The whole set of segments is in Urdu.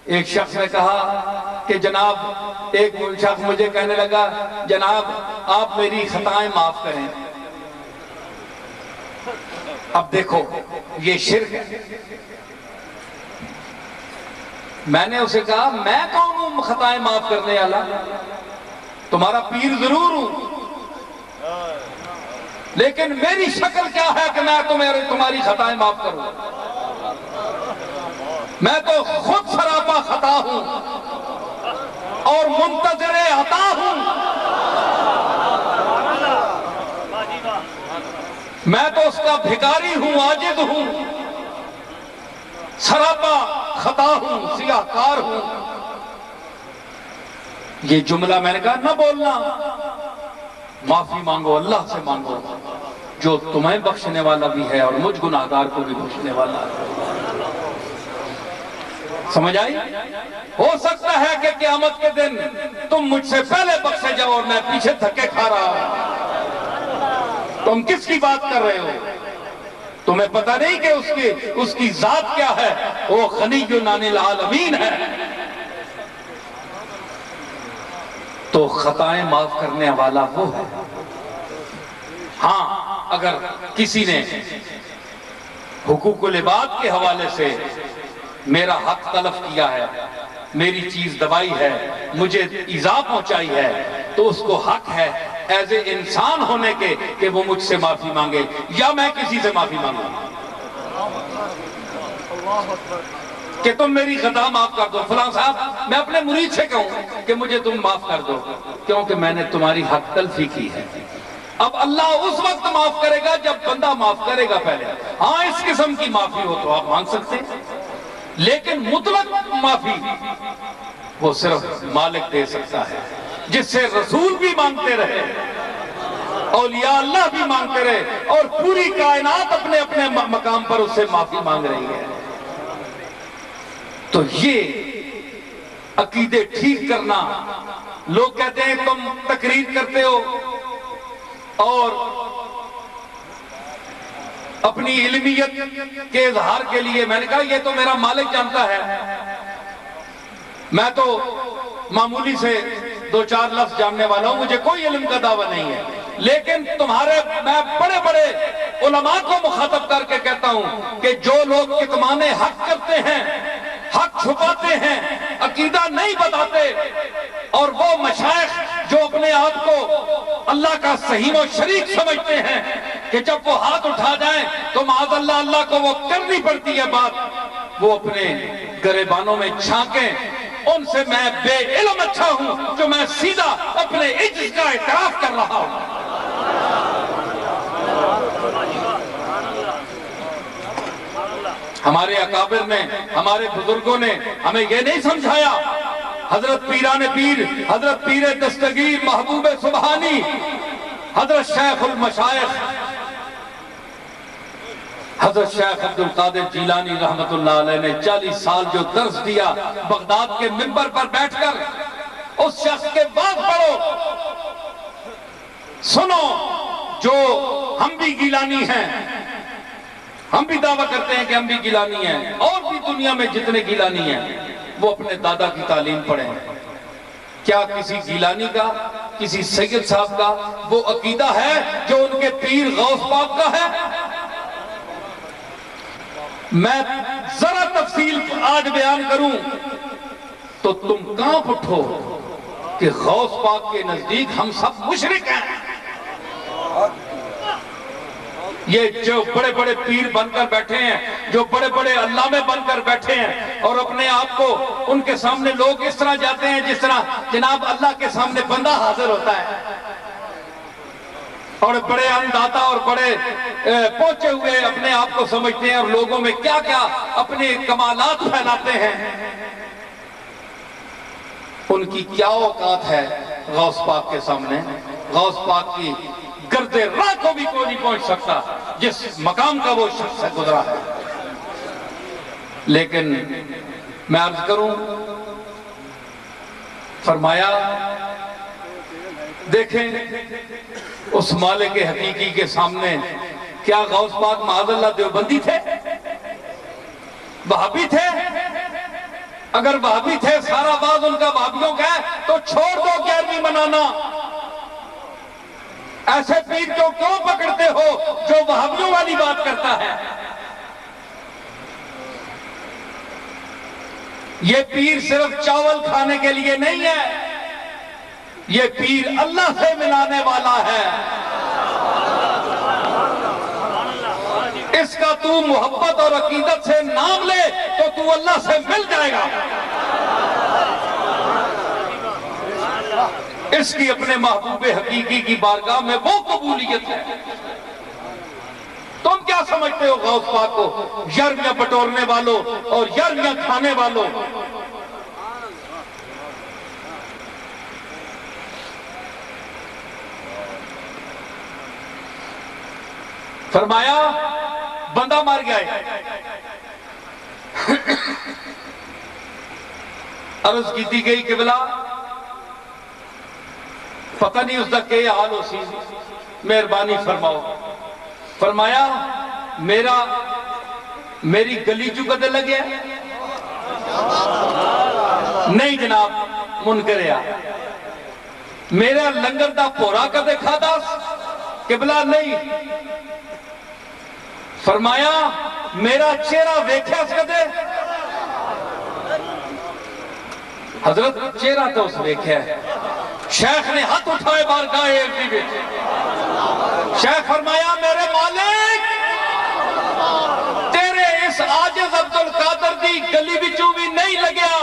ایک شخص نے کہا کہ جناب، ایک شخص مجھے کہنے لگا جناب آپ میری خطائیں معاف کریں۔ اب دیکھو یہ شرک ہے۔ میں نے اسے کہا میں کون ہوں خطائیں معاف کرنے والا؟ تمہارا پیر ضرور ہوں، لیکن میری شکل کیا ہے کہ میں تمہاری خطائیں معاف کروں؟ میں تو خود سراپا خطا ہوں اور منتظر عطا ہوں۔ میں تو اس کا بھکاری ہوں، عاجز ہوں، سراپا خطا ہوں، سیاہ کار ہوں۔ یہ جملہ میں نے کہا نہ بولنا، معافی مانگو، اللہ سے مانگو جو تمہیں بخشنے والا بھی ہے اور مجھ گناہگار کو بھی بخشنے والا ہے۔ سمجھ آئی؟ ہو سکتا ہے کہ قیامت کے دن تم مجھ سے پہلے بخشے جاؤ اور میں پیچھے دھکے کھا رہا ہوں۔ تم کس کی بات کر رہے ہو؟ تمہیں پتہ نہیں کہ اس کی ذات کیا ہے؟ وہ غنی عن العالمین ہے۔ تو خطائیں معاف کرنے والا وہ ہے۔ ہاں اگر کسی نے حقوق العباد کے حوالے سے میرا حق تلف کیا ہے، میری چیز دبائی ہے، مجھے ایذا پہنچائی ہے، تو اس کو حق ہے ایز اے انسان ہونے کے کہ وہ مجھ سے معافی مانگے یا میں کسی سے معافی مانگوں کہ تم میری خطا معاف کر دو۔ فلاں صاحب میں اپنے مرید سے کہوں کہ مجھے تم معاف کر دو کیونکہ میں نے تمہاری حق تلفی کی ہے۔ اب اللہ اس وقت معاف کرے گا جب بندہ معاف کرے گا پہلے۔ ہاں اس قسم کی معافی ہو تو آپ مانگ سکتے ہیں، لیکن مطلق معافی وہ صرف مالک دے سکتا ہے، جس سے رسول بھی مانگتے رہے، اولیاء اللہ بھی مانگتے رہے، اور پوری کائنات اپنے اپنے مقام پر اس سے معافی مانگ رہی ہے۔ تو یہ عقیدے ٹھیک کرنا، لوگ کہتے ہیں تم تقریر کرتے ہو اور اپنی علمیت کے اظہار کے لیے، میں نے کہا یہ تو میرا مالک جانتا ہے، میں تو معمولی سے دو چار لفظ جاننے والا ہوں، مجھے کوئی علم کا دعویٰ نہیں ہے، لیکن میں بڑے بڑے علماء کو مخاطب کر کے کہتا ہوں کہ جو لوگ کتمان حق کرتے ہیں، حق چھپاتے ہیں، عقیدہ نہیں بتاتے، اور وہ مشائخ جو اپنے آپ کو اللہ کا سہیم و شریک سمجھتے ہیں کہ جب وہ ہاتھ اٹھا جائیں تو معاذ اللہ اللہ کو وہ کرنی پڑتی ہے بات، وہ اپنے گریبانوں میں چھانکیں، ان سے میں بے علم اچھا ہوں جو میں سیدھا اپنے عجز کا اعتراف کر رہا ہوں۔ ہمارے اکابر نے، ہمارے بزرگوں نے ہمیں یہ نہیں سمجھایا، حضرت پیران پیر، حضرت پیر دستگیر محبوب سبحانی، حضرت شیخ المشائخ حضرت شیخ عبدالقادر جیلانی رحمت اللہ علیہ نے 40 سال جو درس دیا بغداد کے منبر پر بیٹھ کر، اس شخص کے بعد پڑھو، سنو، جو ہم بھی گیلانی ہیں، ہم بھی دعویٰ کرتے ہیں کہ ہم بھی گیلانی ہیں، اور بھی دنیا میں جتنے گیلانی ہیں وہ اپنے دادا کی تعلیم پڑھیں۔ کیا کسی گیلانی کا، کسی سید صاحب کا وہ عقیدہ ہے جو ان کے پیر غوث پاک کا ہے؟ میں ذرا تفصیل آج بیان کروں تو تم کانپ اٹھو کہ غوث پاک کے نزدیک ہم سب مشرک ہیں۔ یہ جو بڑے بڑے پیر بن کر بیٹھے ہیں، جو بڑے بڑے علامے بن کر بیٹھے ہیں، اور اپنے آپ کو ان کے سامنے لوگ اس طرح جاتے ہیں جس طرح جناب اللہ کے سامنے بندہ حاضر ہوتا ہے، اور بڑے انداتا اور بڑے پہنچے ہوئے اپنے آپ کو سمجھتے ہیں، اور لوگوں میں کیا کیا اپنے کمالات پھیلاتے ہیں۔ ان کی کیا اوقات ہے غوث پاک کے سامنے؟ غوث پاک کی گرد راہ کو بھی کوئی نہیں پہنچ سکتا جس مقام کا وہ شخص سے گزرا ہے۔ لیکن میں عرض کروں، فرمایا دیکھیں اس مالک حقیقی کے سامنے کیا غوث پاک معاذ اللہ دیوبندی تھے، وہابی تھے، اگر وہابی تھے سارا باز ان کا وہابیوں کا ہے تو چھوڑ دو 11ویں منانا. ایسے پیر کو کیوں پکڑتے ہو جو وہابیوں والی بات کرتا ہے؟ یہ پیر صرف چاول کھانے کے لیے نہیں ہے، یہ پیر اللہ سے ملانے والا ہے. اس کا تو محبت اور عقیدت سے نام لے تو تو اللہ سے مل جائے گا. اس کی اپنے محبوب حقیقی کی بارگاہ میں وہ قبولیت ہے. تم کیا سمجھتے ہو غوث پاک کو؟ یرمیاں بٹورنے والوں اور یرمیاں کھانے والوں. فرمایا بندہ مر گیا ہے. عرض کی تھی گئی قبلہ پتہ نہیں اس کا کیا حال ہو سی، مہربانی فرماؤ. فرمایا میری گلی چو کدے لگیا؟ نہیں جناب منکریا. میرا لنگر دا پورا کدے کھادا؟ قبلہ نہیں. فرمایا میرا چہرہ ویکھیا کدے؟ حضرت چہرہ تو اس ویکھیا ہے. شیخ نے ہاتھ اٹھائے بارگاہ عزیز وچ. شیخ فرمایا میرے مالک تیرے اس عاجز عبدالقادر دی گلی بچوں بھی نہیں لگیا.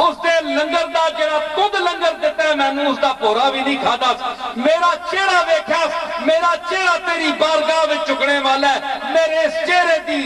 اس دے لنگر دا جڑا تد لنگر دیتا ہے میں نے اس دا پورا بھی نہیں کھادا. میرا چہرہ ویکھیا، میرا چہرہ تیری بارگاہ میں چکنے والا ہے. میرے اس چہرے دی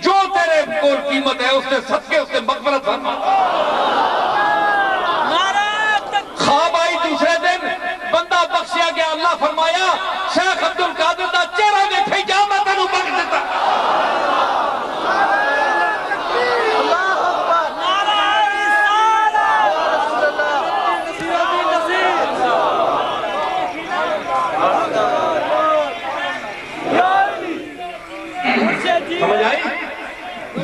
جو تیرے کول قیمت ہے اس سے صدقے اس سے مغفرت فرما. خواب آئی دوسرے دن بندہ بخشیا گیا. اللہ فرمایا شیخ عبدالقادر دا چہرہ ویکھے جا میں تینوں بخش دیتا. سمجھ آئی؟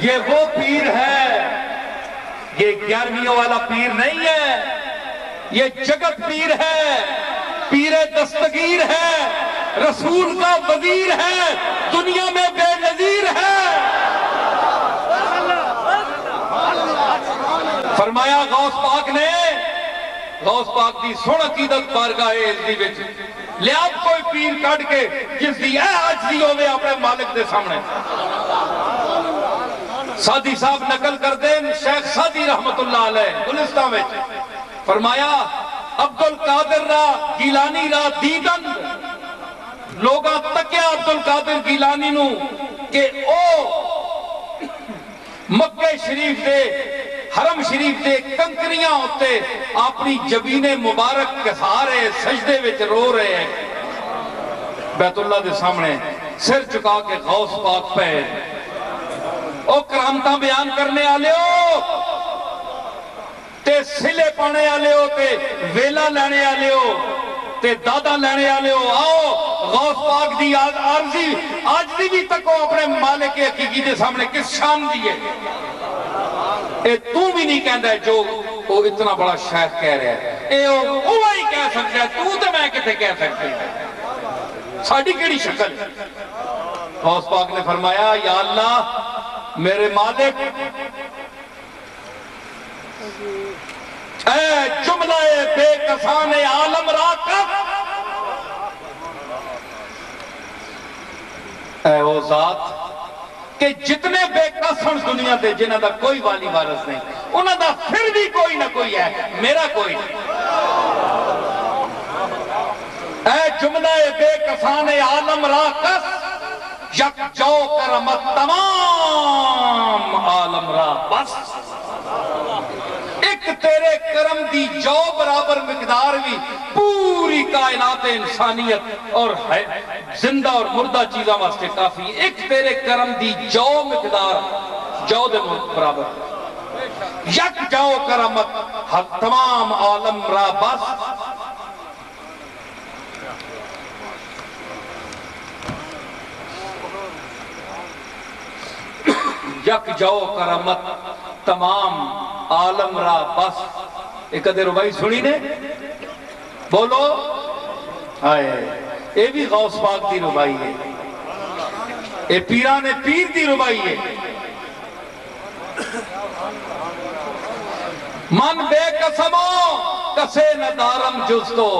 یہ وہ پیر ہے، یہ 11ویں والا پیر نہیں ہے. یہ جگت پیر ہے، پیر دستگیر ہے، رسول کا وزیر ہے، دنیا میں بے نظیر ہے. فرمایا غوث پاک دی سن عقیدت بارگاہ عزیز وچ لیا کوئی پیر کٹ کے جس دی اے عاجزی ہوے اپنے مالک دے سامنے. سادی صاحب نقل کر دیں شیخ سادی رحمت اللہ علیہ گلستان وچ فرمایا عبدالقادر را گیلانی را دیدن لوگاں تکیا عبدالقادر گیلانی نو کہ او مکہ شریف دے حرم شریف دے کنکریاں ہوتے اپنی جبین مبارک کے سارے سجدے وچ رو رہے ہیں بیت اللہ دے سامنے سر چکا کے غوث پاک پہ. او کرامتاں بیان کرنے آلے ہو تے سلے پانے آلے ہو تے ویلا لینے آلے ہو تے دادا لینے آلے ہو. آؤ غوث پاک دی آجزی بھی تکو اپنے مالک حقیقی دے سامنے کس شان دیئے. اے تو بھی نہیں کہندہ ہے جو وہ اتنا بڑا شیخ کہہ رہے ہیں. اے وہی کہہ سکتا ہے تو تے میں کتے کہہ سکتے ہیں. ساڑھی کیڑی شکل. غوث پاک نے فرمایا یا اللہ میرے مالک اے جملہ بے کسان عالم راکب اے وہ ذات کہ جتنے بے قسم دنیا دے جنہاں دا کوئی والی وارث نہیں انہاں دا پھر بھی کوئی نہ کوئی ہے میرا کوئی نہیں. اے جملہ بے کسان عالم راکس یک جو کرمت تمام عالم را بس. ایک تیرے کرم دی جو برابر مقدار بھی پوری کائنات انسانیت اور زندہ اور مردہ چیزاں واسطے کافی. ایک تیرے کرم دی جو مقدار جو دے برابر یک جو کرمت تمام عالم را بس. یک جو کرمت تمام عالم را بس. ایک ادھے ربائی سنی نے بولو آئے اے بھی غوث پاک دی ربائی ہے, اے پیران پیر دی ربائی ہے. من بے قسمو کسے ندارم جستو,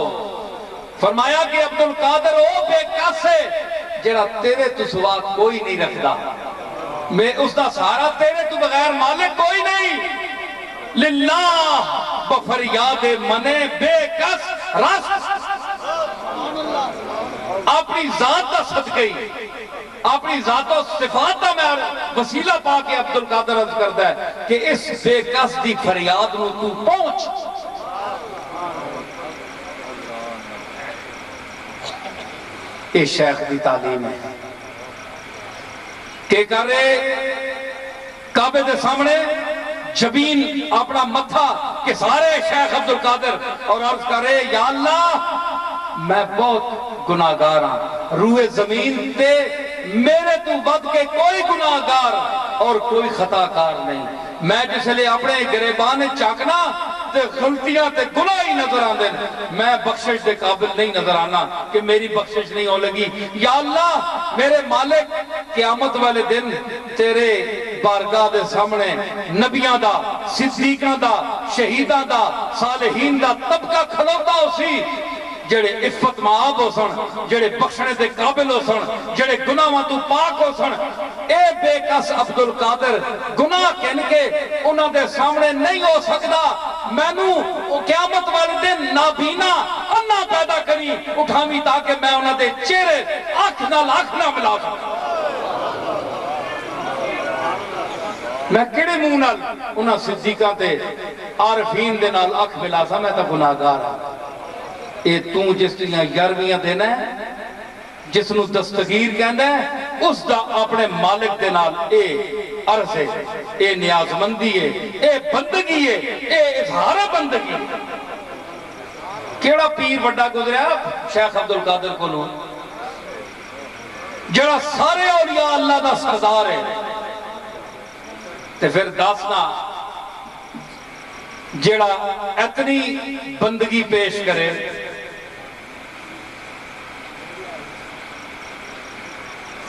فرمایا کہ عبدالقادر او بے کسے جڑا تیرے تو سوا کوئی نہیں رکھدا, میں اس دا سارا تیرے تو بغیر مالک کوئی نہیں. للہ بفریاد منے بے کس رس, اپنی ذات دا صدقی اپنی ذات و صفات دا میں وسیلہ پا کے عبدالقادر عرض کرتا ہے کہ اس بے کس دی فریاد نو تو پہنچ. اے شیخ دی تعلیم ہے کہ کرے کعبے دے سامنے جبین اپنا متھا کہ سارے شیخ عبدالقادر اور عرض کرے یا اللہ میں بہت گناہگار ہاں, روح زمین تے میرے تو بد کے کوئی گناہگار اور کوئی خطا کار نہیں. میں جس لئے اپنے گریبان چاکنا تے غلطیاں تے گناہ ہی نظر آن دیں, میں بخشش دے قابل نہیں نظر آنا کہ میری بخشش نہیں ہو لگی. یا اللہ میرے مالک قیامت والے دن تیرے بارگاہ دے سامنے نبیاں دا, صدیقاں دا, شہیداں دا, صالحین دا طبقہ کھلوتا ہو سی جڑے عفت معاب ہو سن, جڑے بخشنے دے قابل ہو سن, جڑے گناہاں تو پاک ہو سن. اے بے کس عبدالقادر گناہ کہن کے انہاں دے سامنے نہیں ہو سکدا. میں نو قیامت والے دن نابینا انا پیدا کری اٹھامی تاکہ میں انہاں دے چہرے آنکھ نہ ملا سکتا. میں کیڑے منہ نال انہاں صدیقاں تے عارفین دے نال آنکھ ملا سا, میں تا گناہگار ہاں. اے توں جس دیاں یارویاں دینا ہے, جس نو دستگیر کہندا ہے, اس دا اپنے مالک دے نال اے عرض ہے, اے نیازمندی ہے, اے بندگی ہے, اے اظہار بندگی ہے. کیڑا پیر وڈا گزریا شیخ عبدالقادر کو لوں جڑا سارے اولیاء اللہ دا سردار ہے, تے پھر داسنا جڑا اتنی بندگی پیش کرے.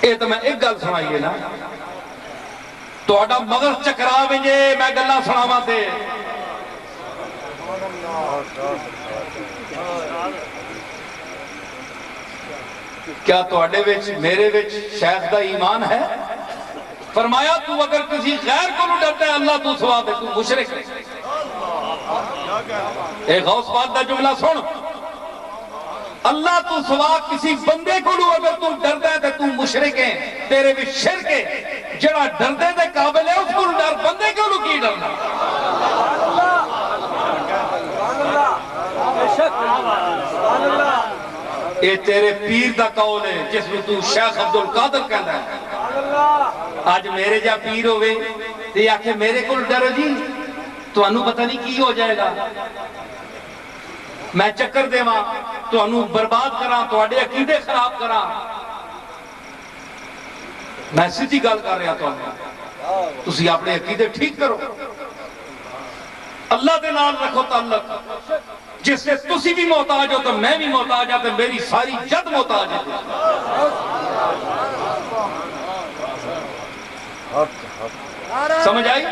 اے تو میں ایک گل سنائیے نا, تو آڈا مغز چکرا بجے میں گلہ سناوا تے کیا تو آڈے وچ میرے وچ شیخ دا ایمان ہے؟ فرمایا تو اگر کسی غیر کو نہ ڈرتا ہے اللہ تو سوا دے تو مشرک ہے. اے غوث پاک دا جملہ سن, اللہ تو سوا کسی بندے کو لو اگر تو ڈرتا ہے تو مشرک ہے, تیرے بھی شرک ہے. جڑا ڈردے دے قابل ہے اس کو ڈر, بندے کو لو کی ڈرنا. اے تیرے پیر دا قول ہے جس میں تو شیخ عبدالقادر کہنا ہے. آج میرے جا پیر ہوئے تو یہ آکھے میرے کو ڈرو جی تو انہوں پتہ نہیں کی ہو جائے گا, میں چکر دے ماں تو انہوں برباد کراں, تو اڈے عقیدے خراب کراں. میں سیدھی گل کر رہا تو تسی اپنے عقیدے ٹھیک کرو, اللہ دے نال رکھو تعلق. جس سے تسی بھی محتاج ہو تو میں بھی محتاج ہوں, تو میری ساری جد محتاج ہے. سمجھ آئی؟